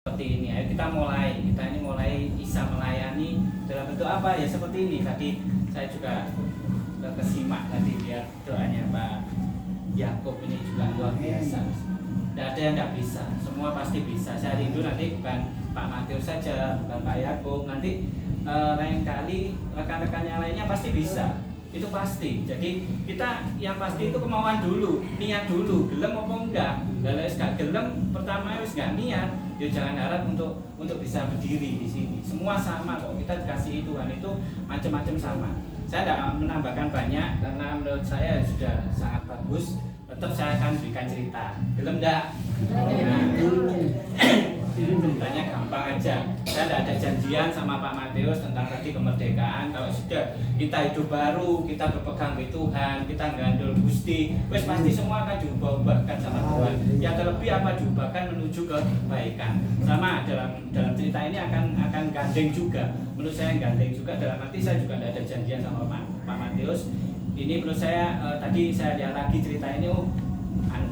seperti ini. Ayo kita ini mulai bisa melayani dalam bentuk apa ya, seperti ini. Tadi saya juga kesimak tadi lihat doanya Pak Yakub ini juga luar biasa. Tidak ada yang nggak bisa, semua pasti bisa. Saya rindu nanti bukan Pak Matius saja, bukan Pak Yakub, nanti lain kali rekan-rekan yang lainnya pasti bisa. Itu pasti. Jadi kita yang pasti itu kemauan dulu, niat dulu, gelem apa enggak. Kalau gak gelem, pertama harus gak niat, ya jangan harap untuk bisa berdiri di sini. Semua sama kok, kita dikasih Tuhan itu macam-macam sama. Saya tidak menambahkan banyak karena menurut saya sudah sangat bagus. Tetap saya akan berikan cerita. Gelem enggak? Ceritanya gampang aja. Saya tidak ada janjian sama Pak Matius tentang tadi kemerdekaan. Kalau sudah kita hidup baru, kita berpegang di Tuhan, kita gandul Gusti, wes pasti semua akan diubah-ubahkan sama Tuhan. Yang terlebih apa, diubahkan menuju kebaikan. Sama dalam cerita ini akan gandeng juga. Menurut saya gandeng juga, dalam arti saya juga tidak ada janjian sama Pak Matius. Ini menurut saya tadi saya lihat lagi cerita ini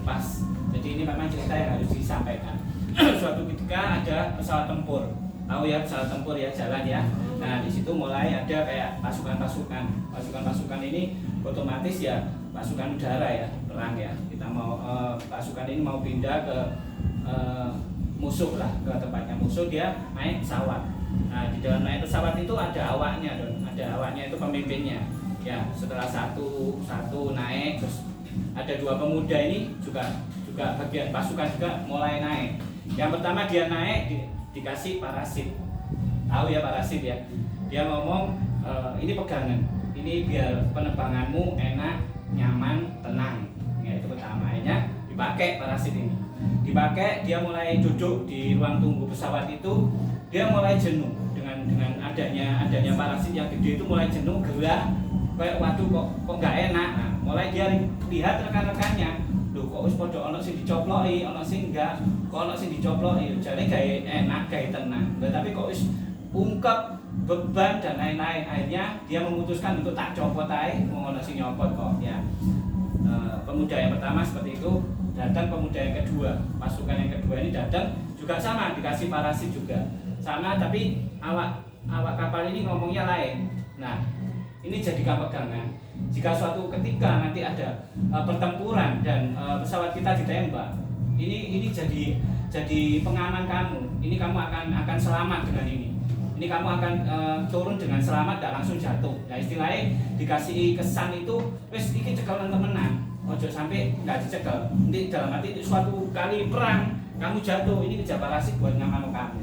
pas. Jadi ini memang cerita yang harus disampaikan. Suatu ketika ada pesawat tempur, tahu ya pesawat tempur ya, jalan ya. Nah di situ mulai ada kayak pasukan ini otomatis ya pasukan udara ya, perang ya. Kita mau pasukan ini mau pindah ke musuh lah, ke tempatnya musuh, dia naik pesawat. Nah di dalam naik pesawat itu ada awaknya, itu pemimpinnya. Ya setelah satu naik, terus ada dua pemuda ini juga bagian pasukan juga mulai naik. Yang pertama dia naik dikasih parasit, tahu ya parasit ya. Dia ngomong ini pegangan, ini biar penerbanganmu enak, nyaman, tenang. Ya itu pertama. Akhirnya dipakai parasit ini. Dipakai, dia mulai duduk di ruang tunggu pesawat itu, dia mulai jenuh dengan adanya parasit yang gede itu, mulai jenuh, gerak. Kayak waduh kok nggak enak. Nah, mulai dia lihat rekan-rekannya, loh kok wis padha ana sing dicoploki, ana sing enggak, kok ana sing dicoploki, jane gawe enak, gawe tenang. Nah, tapi kok wis ungkep beban dan lain-lain. Akhirnya dia memutuskan untuk tak copot ae, mau ana sing nyopot kok ya. Pemuda yang pertama seperti itu, datang pemuda yang kedua, pasukan yang kedua ini datang juga sama, dikasih parasit juga. Sama, tapi awak kapal ini ngomongnya lain. Nah, ini jadikan pegangan. Jika suatu ketika nanti ada pertempuran dan pesawat kita ditembak, ini jadi pengaman kamu. Ini kamu akan selamat dengan ini. Ini kamu akan turun dengan selamat, tidak langsung jatuh. Nah istilahnya dikasih kesan itu, wes iki cekel temenan. Ojo sampai nggak dicekel. Nanti dalam arti suatu kali perang kamu jatuh, ini kejar parasit buat ngaman kamu.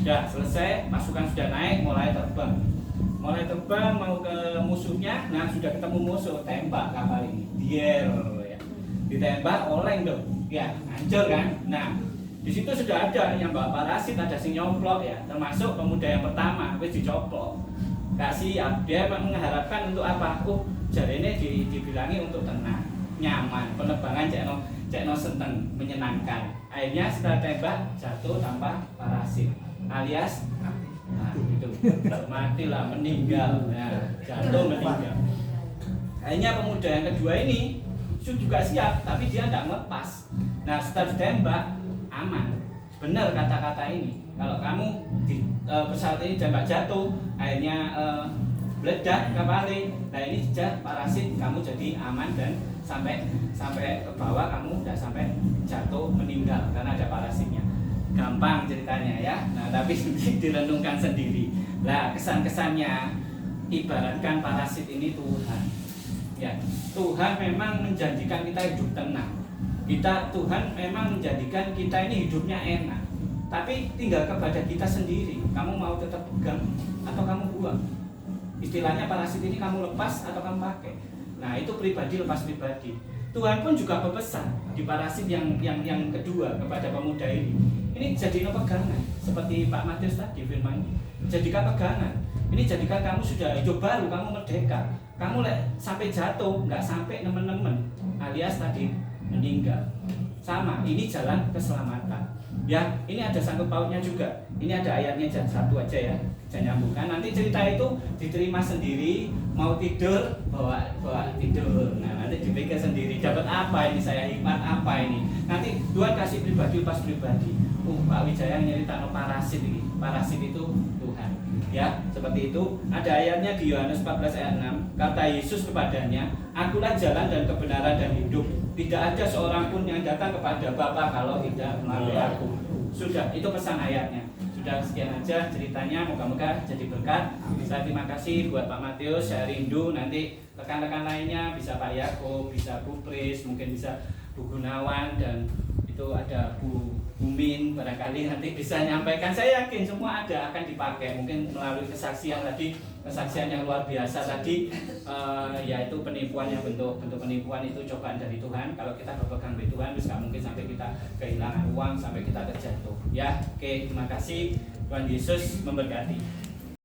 Sudah selesai, pasukan sudah naik, mulai terbang mau ke musuhnya. Nah sudah ketemu musuh, tembak kapal ini, dier ya, ditembak oleng dong ya, hancur kan. Nah di situ sudah ada yang bawa parasit, ada sing nyoplok ya, termasuk pemuda yang pertama wis dicoplok. Kasih ya, dia mengharapkan untuk apa? Jarene dibilangi untuk tenang, nyaman, penerbangan cekno senten, menyenangkan. Akhirnya setelah tembak jatuh tanpa parasit, alias nah itu matilah, meninggal ya, jatuh meninggal. Akhirnya pemuda yang kedua ini juga siap, tapi dia tidak melepas. Nah setelah ditembak aman, benar kata-kata ini. Kalau kamu di pesawat ini tembak jatuh, akhirnya meledak kapalnya. Nah ini sejak parasit kamu jadi aman dan sampai ke bawah, kamu tidak sampai jatuh meninggal karena ada parasitnya. Gampang ceritanya ya. Nah tapi direnungkan sendiri. Nah kesan-kesannya ibaratkan parasit ini Tuhan. Ya, Tuhan memang menjanjikan kita hidup tenang. Tuhan memang menjadikan kita ini hidupnya enak. Tapi tinggal kepada kita sendiri. Kamu mau tetap pegang atau kamu buang. Istilahnya parasit ini kamu lepas atau kamu pakai. Nah itu pribadi lepas pribadi. Tuhan pun juga berpesan di parasit yang kedua kepada pemuda ini. Ini jadikan pegangan, seperti Pak Matius tadi firman ini. Jadikan pegangan. Ini jadikan kamu sudah hidup baru, kamu merdeka. Kamu sampai jatuh, nggak sampai nemen-nemen, alias tadi meninggal. Sama, ini jalan keselamatan. Ya, ini ada sangkut pautnya juga. Ini ada ayatnya satu aja ya, saya nyambungkan. Nanti cerita itu diterima sendiri, mau tidur bawa tidur. Nah, nanti dipikir sendiri, dapat apa ini saya, hikmat apa ini. Nanti Tuhan kasih pribadi lepas pribadi. Pak Wijaya nyeritakno parasit ini. Parasit itu Tuhan. Ya, seperti itu. Ada ayatnya di Yohanes 14 ayat 6. Kata Yesus kepadanya, "Akulah jalan dan kebenaran dan hidup. Tidak ada seorang pun yang datang kepada Bapa kalau tidak melalui aku." Sudah, itu pesan ayatnya. Sudah, sekian aja ceritanya, moga-moga jadi berkat. Saya terima kasih buat Pak Matius, saya rindu nanti rekan-rekan lainnya, bisa Pak Yakob, bisa Bu Pris, mungkin bisa Bu Gunawan, dan itu ada Bu Bumin, barangkali nanti bisa nyampaikan. Saya yakin semua ada akan dipakai, mungkin melalui kesaksian tadi, kesaksian yang luar biasa tadi, yaitu penipuan, yang bentuk penipuan itu cobaan dari Tuhan. Kalau kita berpegang di Tuhan, bisa mungkin sampai kita kehilangan uang, sampai kita terjatuh. Ya, oke, terima kasih. Tuhan Yesus memberkati.